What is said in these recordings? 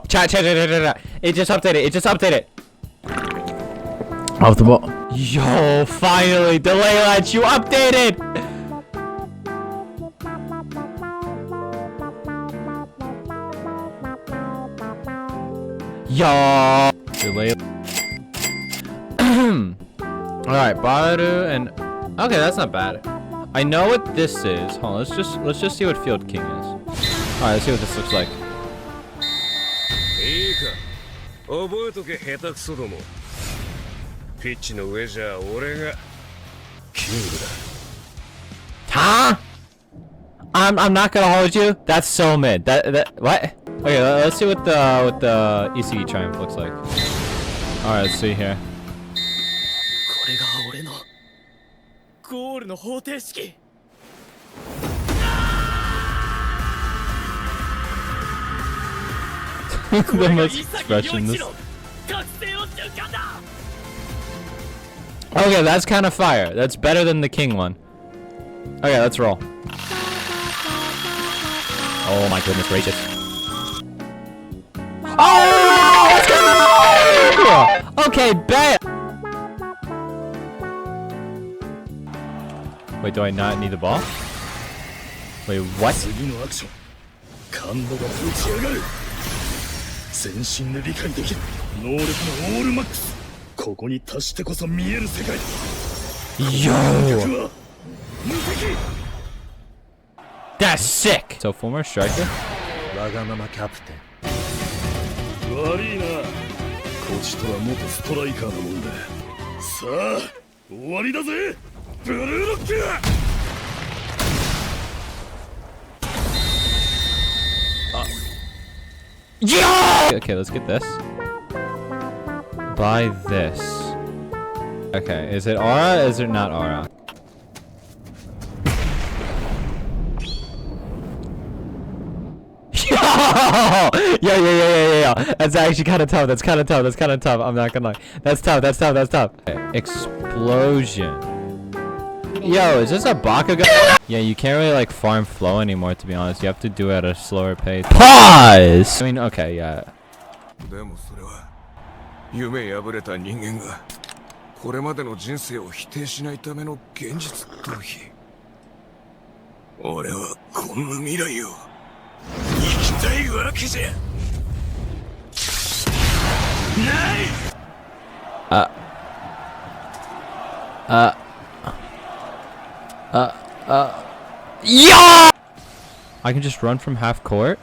Chat. It just updated. Off the ball. Yo, finally, delay latch, you updated. Yo, delay. All right, Baru and okay, that's not bad. I know what this is. Hold on, let's just see what Field King is. All right, let's see what this looks like. Huh? I'm not gonna hold you. That's so mid. That what? Okay, let's see what the ECE triumph looks like. All right, let's see here. The most expressionless. Okay, that's kind of fire. That's better than the king one. Okay, let's roll. Oh my goodness gracious. Oh, let's go! Okay, bet. Wait, do I not need the ball? Wait, what? Yo! That's sick! So, former striker? Yeah! Okay, let's get this. Buy this. Okay, is it aura? Is it not aura? Yeah. That's actually kind of tough. That's kind of tough. I'm not gonna lie. That's tough. Okay. Explosion. Yo, is this a Bakugan? Yeah, you can't really like farm flow anymore, to be honest. You have to do it at a slower pace. Pause! I mean, okay, yeah. Yeah! I can just run from half court.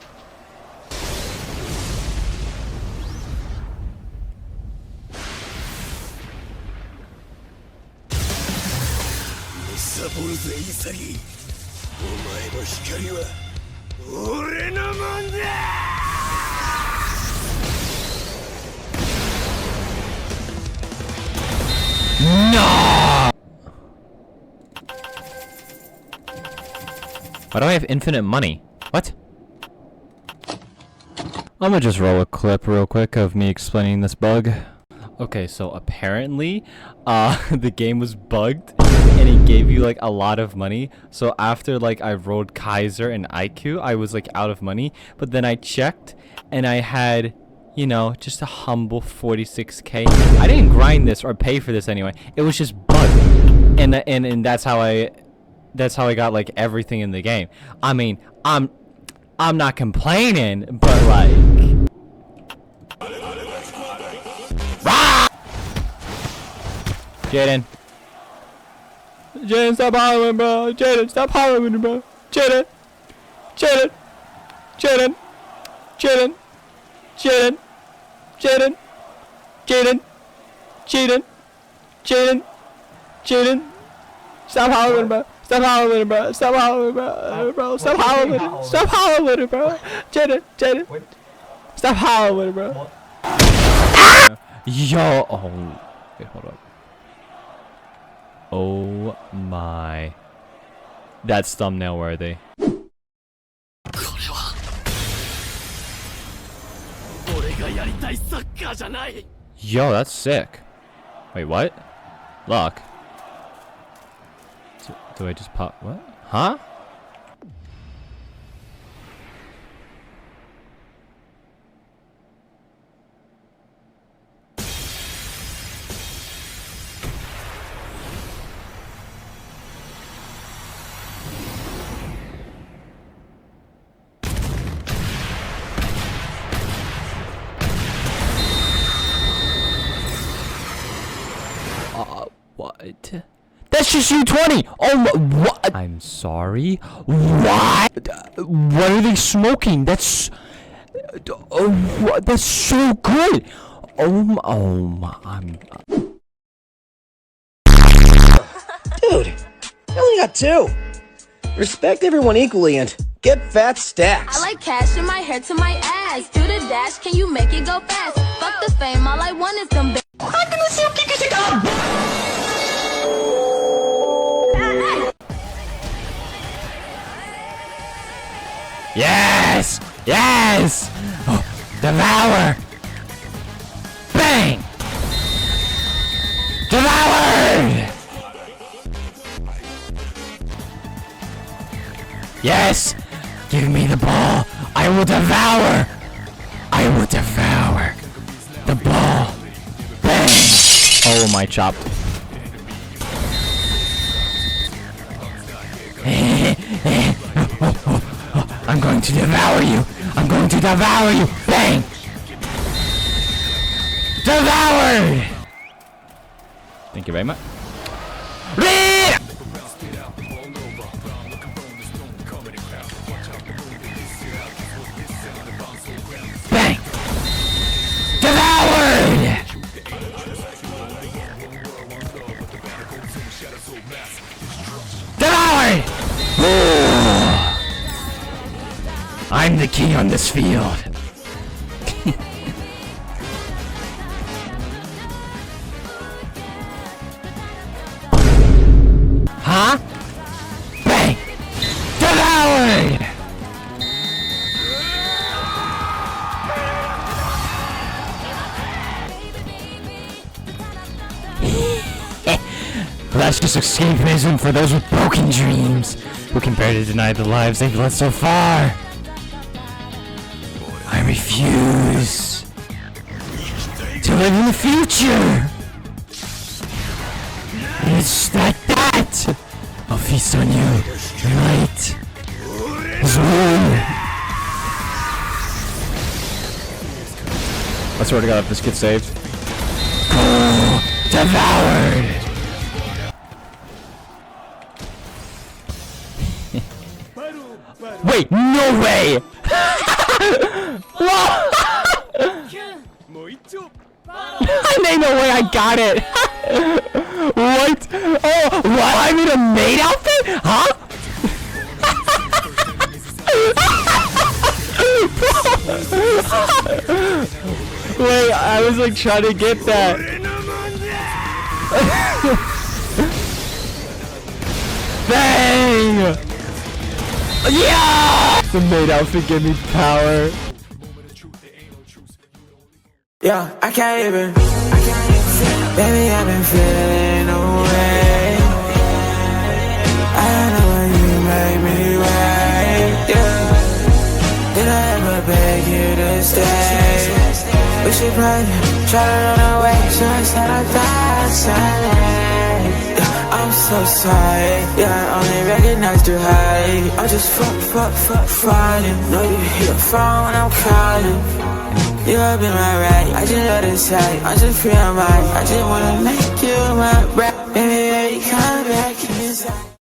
No! Why do I have infinite money? What? I'm gonna just roll a clip real quick of me explaining this bug. Okay, so apparently, the game was bugged and it gave you like a lot of money. So after like I rolled Kaiser and IQ, I was like out of money. But then I checked and I had, you know, just a humble 46k. I didn't grind this or pay for this anyway. It was just bugged, and that's how I got like everything in the game. I mean, I'm not complaining, but like. Jaden, stop hollering, bro. Jaden, stop hollering, bro. Jaden. Stop hollering, bro. Stop hollering, bro. Stop hollering, bro. Stop hollering, bro. Jaden. Stop hollering, bro. Yo. Oh. Wait, hold up. Oh my. That's thumbnail worthy. Yo, that's sick. Wait, what? Lock. Do I just pop? What? Huh? What? That's just U20. Oh my, what? I'm sorry. What? What are they smoking? That's what? That's so good. I'm Dude, I only got 2. Respect everyone equally and get fat stacks. I like cash in my hair to my ass. Do the dash, can you make it go fast? Fuck the fame, all I want is them. Yes! Yes! Oh, devour! Bang! Devoured! Yes! Give me the ball! I will devour! I will devour the ball! Bang! Oh, my chopped. I'm going to devour you! I'm going to devour you! Bang! Devoured! Thank you very much. Bang! Devoured! Devoured! I'm the king on this field. Huh? Bang! Devoured! Well, that's just escapism for those with broken dreams who can bear to deny the lives they've led so far. I refuse to live in the future. It's like that. I'll feast on you tonight. I swear to God, if this gets saved. Devoured! Wait, no way! Ain't no way I got it! What? Oh, what? I'm in a maid outfit? Huh? Wait, I was like trying to get that. Bang! Yeah! The maid outfit gave me power. Yeah, I can't even. Baby, I've been feeling away. I don't know when you make me wait. Yeah. Did I ever beg you to stay? We should probably try to run away. So instead I die silent. Yeah, I'm so sorry. Yeah, I only recognize too high. I just falling. Know you hit the phone when I'm calling. You have been my right, I just love the sight. I just feel my, I just wanna make you my bride.